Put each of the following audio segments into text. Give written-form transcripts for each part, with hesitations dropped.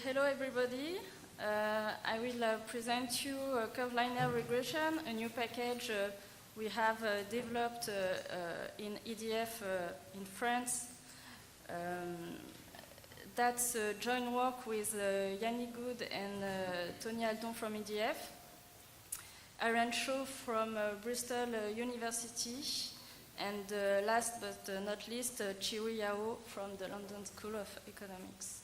hello everybody. I will present you curve linear regression, a new package we have developed in EDF in France. That's a joint work with Yannick Good and Tony Aldon from EDF, Aaron Shaw from Bristol University, and last but not least, Chiwi Yao from the London School of Economics.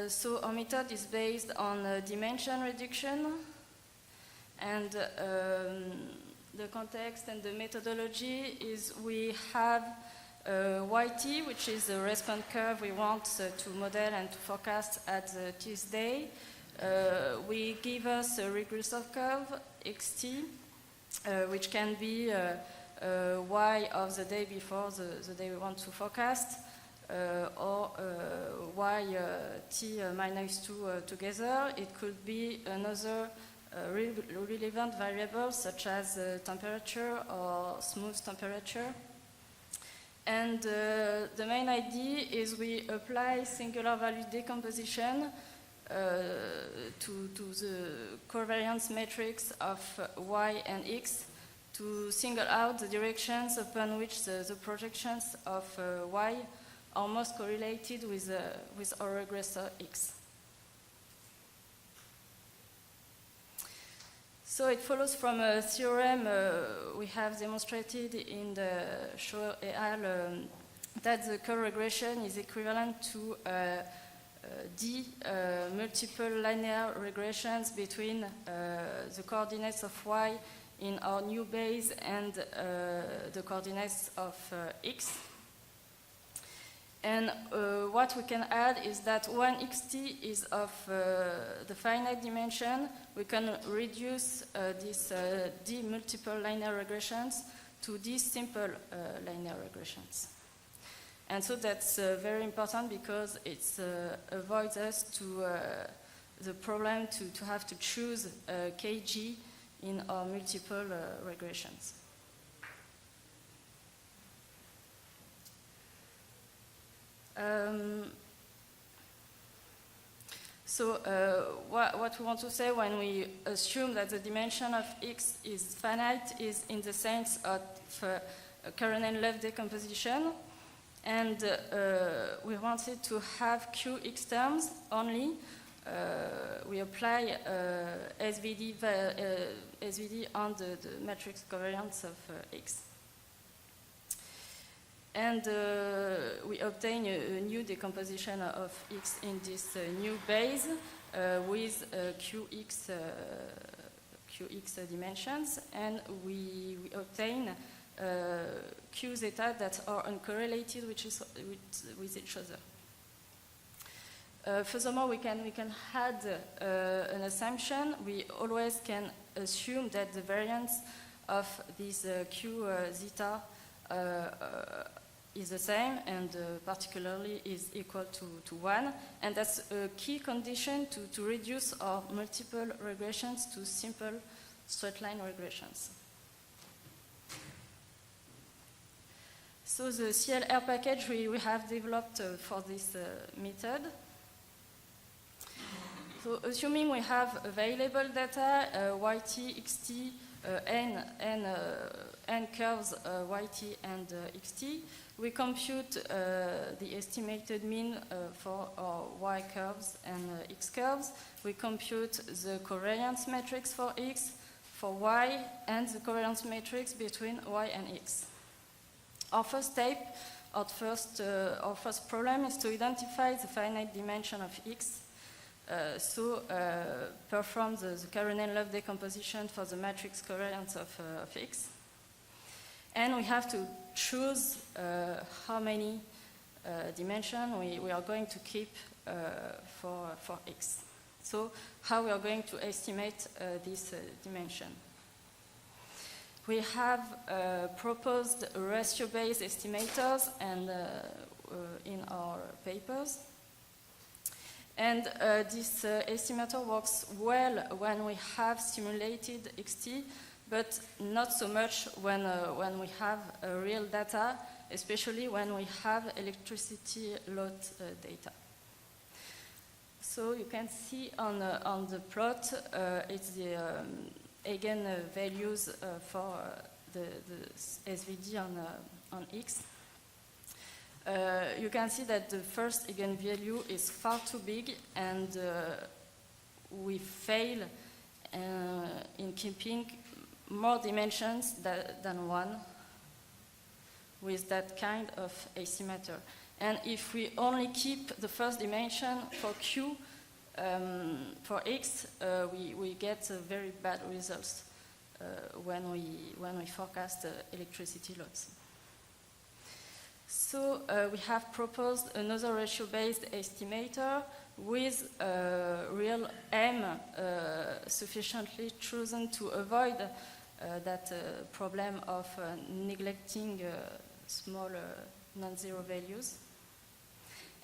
So our method is based on dimension reduction, and the context and the methodology is we have YT, which is the response curve we want to model and to forecast at this day. We give us a regressive curve, XT, which can be Y of the day before the day we want to forecast, or Y T minus 2 together. It could be another relevant variable such as temperature or smooth temperature. And the main idea is we apply singular value decomposition to the covariance matrix of Y and X to single out the directions upon which the projections of Y are most correlated with our regressor X. So it follows from a theorem we have demonstrated in the Shaw et al. That the curve regression is equivalent to D multiple linear regressions between the coordinates of Y in our new base and the coordinates of X. And what we can add is that when xt is of the finite dimension, we can reduce these D multiple linear regressions to these simple linear regressions. And so that's very important because it avoids us to the problem to have to choose kg in our multiple regressions. So what we want to say when we assume that the dimension of X is finite is in the sense of Karnaugh-Love decomposition, and we wanted to have QX terms only. We apply SVD on the matrix covariance of X. And we obtain a new decomposition of X in this new base with QX dimensions, and we obtain Q zeta that are uncorrelated with each other. Furthermore, we can add an assumption. We always can assume that the variance of this Q zeta is the same, and particularly is equal to 1. And that's a key condition to reduce our multiple regressions to simple straight line regressions. So the CLR package we have developed for this method. So assuming we have available data, YT, XT, n curves YT and XT, we compute the estimated mean for our Y curves and X curves. We compute the covariance matrix for X, for Y, and the covariance matrix between Y and X. Our first step, our first problem is to identify the finite dimension of X. Perform the Karnaugh-Love decomposition for the matrix covariance of X. And we have to choose how many dimensions we are going to keep for X. So how we are going to estimate this dimension. We have proposed ratio-based estimators and in our papers. And this estimator works well when we have simulated XT, but not so much when we have real data, especially when we have electricity load data. So you can see on the plot, it's the eigenvalues for the SVD on X. You can see that the first eigenvalue is far too big, and we fail in keeping more dimensions than one with that kind of asymmetry. And if we only keep the first dimension for Q, for X, we get very bad results when we forecast electricity loads. So we have proposed another ratio-based estimator with real M sufficiently chosen to avoid that problem of neglecting small non-zero values.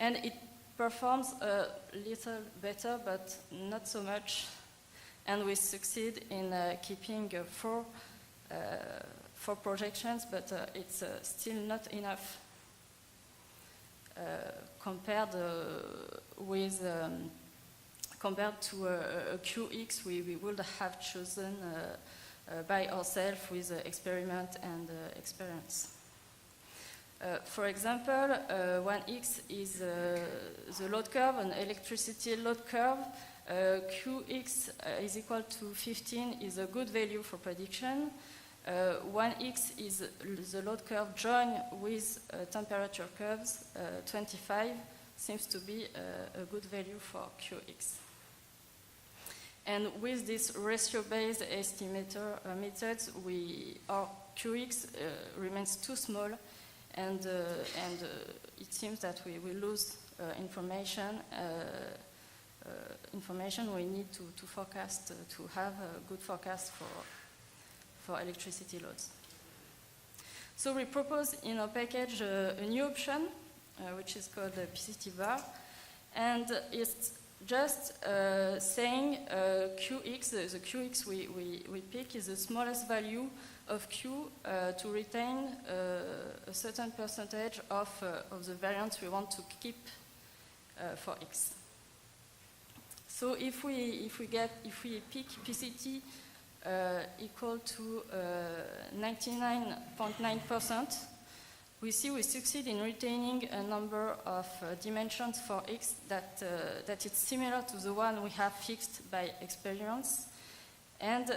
And it performs a little better, but not so much. And we succeed in keeping four projections, but it's still not enough compared to a QX we would have chosen by ourselves with experiment and experience. For example, when X is the load curve, an electricity load curve, Qx is equal to 15 is a good value for prediction. When X is the load curve joined with temperature curves, 25 seems to be a good value for Qx. And with this ratio-based estimator methods, our Qx remains too small, and it seems that we lose information we need to forecast, to have a good forecast for electricity loads. So we propose in our package a new option, which is called PCT bar, and it's just saying Qx, the Qx we pick is the smallest value of Q to retain a certain percentage of the variance we want to keep for X. So if we pick PCT equal to 99.9%, we see we succeed in retaining a number of dimensions for X that is similar to the one we have fixed by experience, and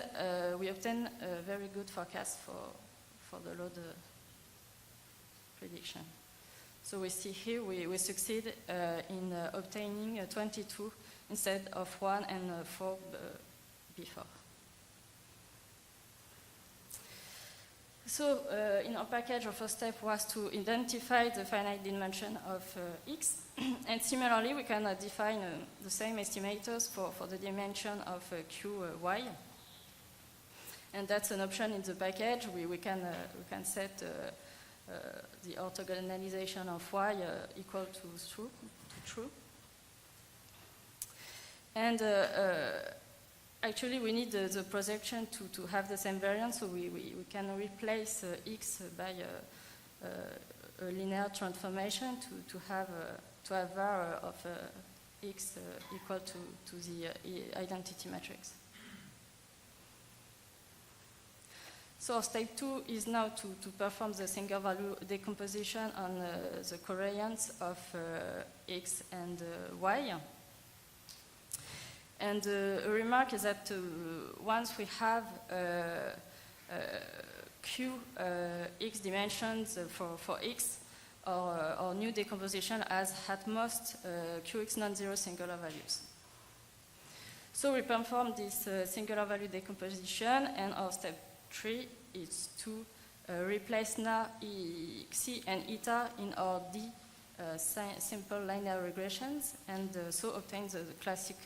we obtain a very good forecast for the load prediction. So we see here we succeed in obtaining 22 instead of 1 and 4 before. So in our package, our first step was to identify the finite dimension of X, and similarly we can define the same estimators for the dimension of Qy, and that's an option in the package. We can set the orthogonalization of Y equal to true. And actually, we need the projection to have the same variance, so we can replace X by a linear transformation to have var of X equal to the identity matrix. So step 2 is now to perform the single value decomposition on the covariance of X and Y. And a remark is that once we have Q X dimensions for X, our new decomposition has at most Qx non-zero singular values. So we perform this singular value decomposition, and our step 3 is to replace now Xi and eta in our D simple linear regressions, and so obtain the classic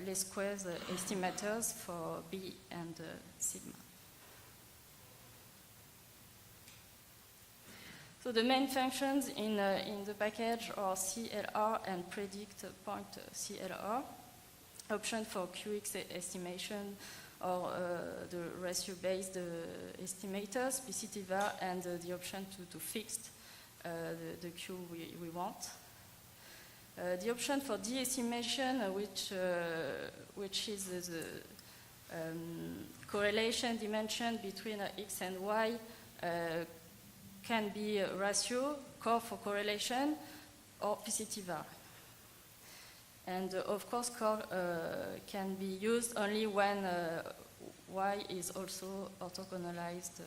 least squares estimators for B and sigma. So the main functions in the package are CLR and predict point CLR, option for QX estimation or the ratio-based estimators, PCT-var, and the option to fix the Q we want. The option for de-estimation, which is the correlation dimension between X and Y, can be a ratio, core for correlation, or PCT-var. And of course, core can be used only when Y is also orthogonalized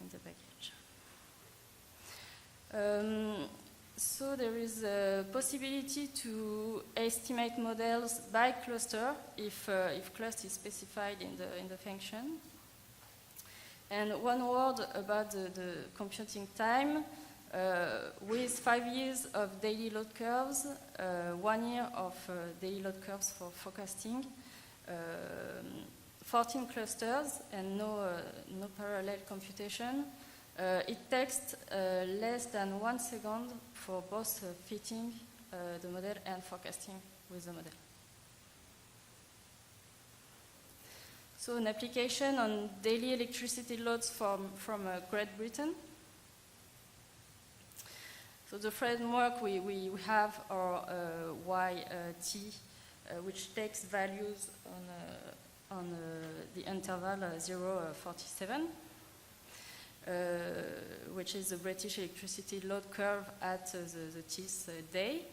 in the package. So there is a possibility to estimate models by cluster if cluster is specified in the function. And one word about the computing time. With 5 years of daily load curves, 1 year of daily load curves for forecasting, 14 clusters, and no parallel computation, it takes less than 1 second for both fitting the model and forecasting with the model. So an application on daily electricity loads from Great Britain. So the framework we have our YT, which takes values on the interval 0-47, which is the British electricity load curve at the TIS day.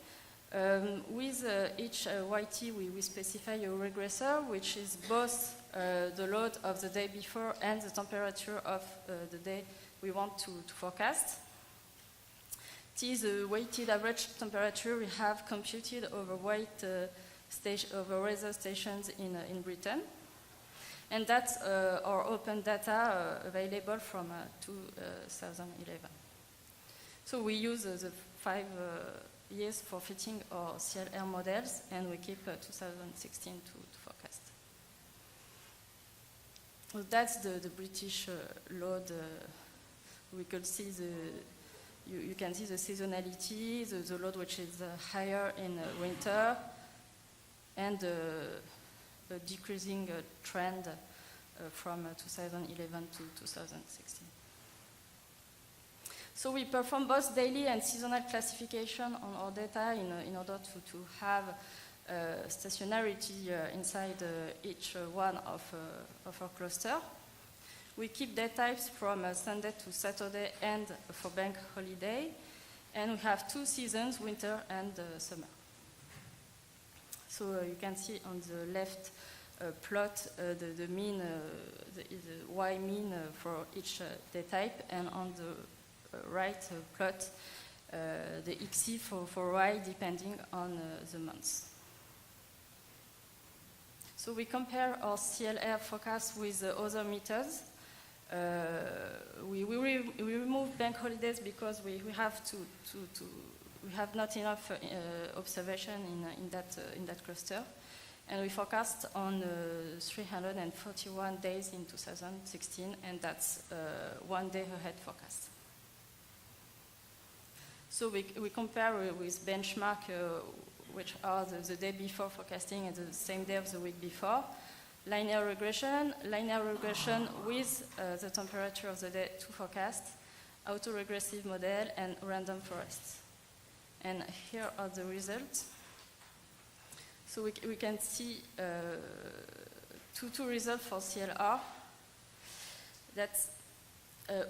With each YT, we specify a regressor, which is both the load of the day before and the temperature of the day we want to forecast. T is the weighted average temperature we have computed over weather stations in Britain. And that's our open data available from 2011. So we use the 5 years for fitting our CLR models, and we keep 2016 to forecast. So that's the British load. We could see you can see the seasonality, the load which is higher in winter, and a decreasing trend from 2011 to 2016. So we perform both daily and seasonal classification on our data in order to have stationarity inside each one of our cluster. We keep date types from Sunday to Saturday and for bank holiday. And we have 2 seasons, winter and summer. So you can see on the left plot the mean, the Y mean for each date type, and on the right plot the XC for Y depending on the months. So we compare our CLR forecast with other methods. We remove bank holidays because we have we have not enough observation in that cluster, and we forecast on 341 days in 2016, and that's 1 day ahead forecast. So we compare with benchmark, which are the day before forecasting and the same day of the week before. Linear regression with the temperature of the day to forecast, autoregressive model, and random forests. And here are the results. So we can see two results for CLR. That's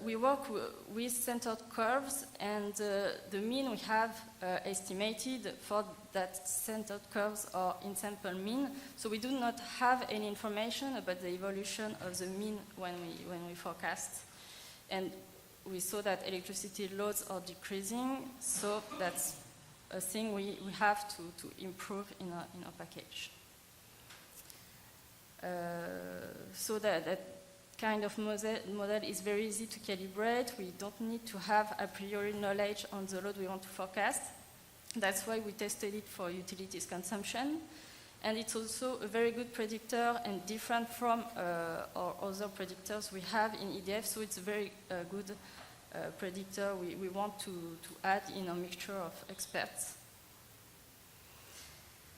we work with centered curves, and the mean we have estimated for that centered curves are in sample mean. So we do not have any information about the evolution of the mean when we forecast. And we saw that electricity loads are decreasing, so that's a thing we have to improve in our package. So that kind of model is very easy to calibrate. We don't need to have a priori knowledge on the load we want to forecast. That's why we tested it for utilities consumption. And it's also a very good predictor and different from our other predictors we have in EDF. So it's a very good predictor we want to add in a mixture of experts.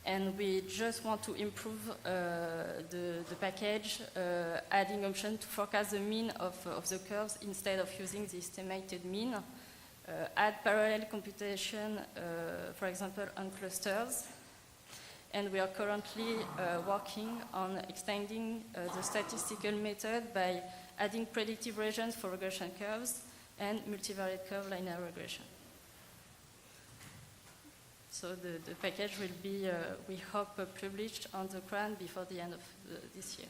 And we just want to improve the package, adding option to forecast the mean of the curves instead of using the estimated mean. Add parallel computation, for example, on clusters. And we are currently working on extending the statistical method by adding predictive regions for regression curves and multivariate curve linear regression. So the package will be, we hope, published on the CRAN before the end of this year.